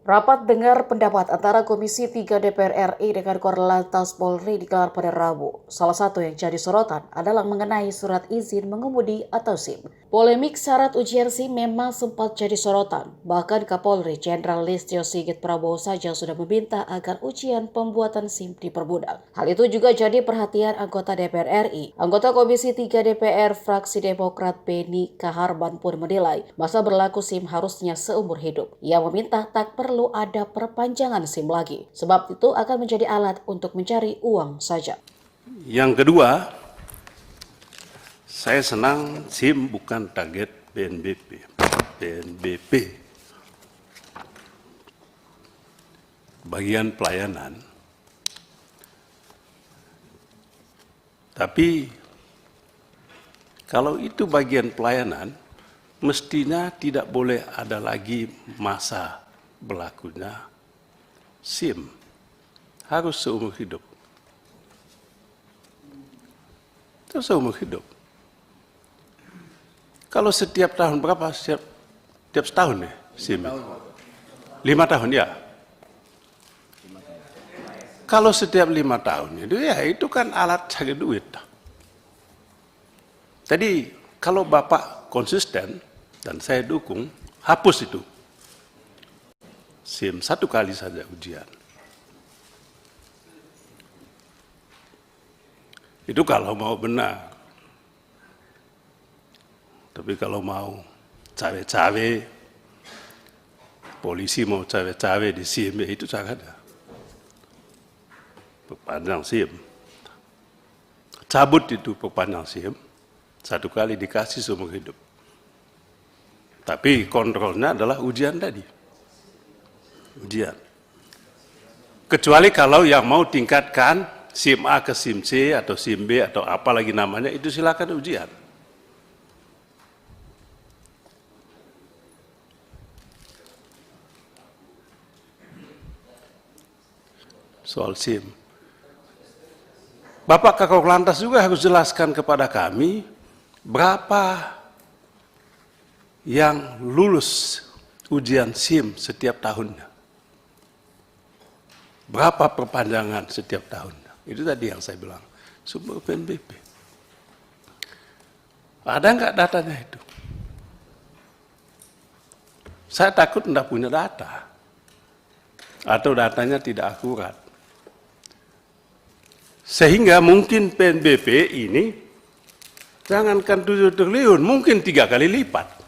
Rapat dengar pendapat antara Komisi 3 DPR RI dengan Korlantas Polri digelar pada Rabu. Salah satu yang jadi sorotan adalah mengenai surat izin mengemudi atau SIM. Polemik syarat ujian SIM memang sempat jadi sorotan. Bahkan Kapolri Jenderal Listio Sigit Prabowo saja sudah meminta agar ujian pembuatan SIM dipermudah. Hal itu juga jadi perhatian anggota DPR RI. Anggota Komisi 3 DPR fraksi Demokrat Beni Kaharman pun menilai masa berlaku SIM harusnya seumur hidup. Ia meminta tak perlu ada perpanjangan SIM lagi, sebab itu akan menjadi alat untuk mencari uang saja. Yang kedua, saya senang SIM bukan target PNBP. Bagian pelayanan. Tapi kalau itu bagian pelayanan, mestinya tidak boleh ada lagi masa berlakunya SIM. Harus seumur hidup. Itu seumur hidup. Kalau setiap tahun berapa? Setiap setahun ya SIM? 5 tahun ya. Kalau setiap 5 tahun itu kan alat cari duit. Jadi kalau Bapak konsisten dan saya dukung, hapus itu SIM 1 kali saja ujian. Itu kalau mau benar. Tapi kalau mau cawe-cawe, polisi mau cawe-cawe di SIM, ya itu caranya. Perpanjang SIM. Cabut itu perpanjang SIM, 1 kali dikasih seumur hidup. Tapi kontrolnya adalah ujian tadi. Ujian. Kecuali kalau yang mau tingkatkan SIM A ke SIM C atau SIM B atau apa lagi namanya, itu silakan ujian. Soal SIM. Bapak Kakor Lantas juga harus jelaskan kepada kami berapa yang lulus ujian SIM setiap tahunnya. Berapa perpanjangan setiap tahunnya. Itu tadi yang saya bilang. Sumber PNBP. Ada nggak datanya itu? Saya takut tidak punya data. Atau datanya tidak akurat. Sehingga mungkin PNBP ini jangankan 7 triliun, mungkin 3 kali lipat.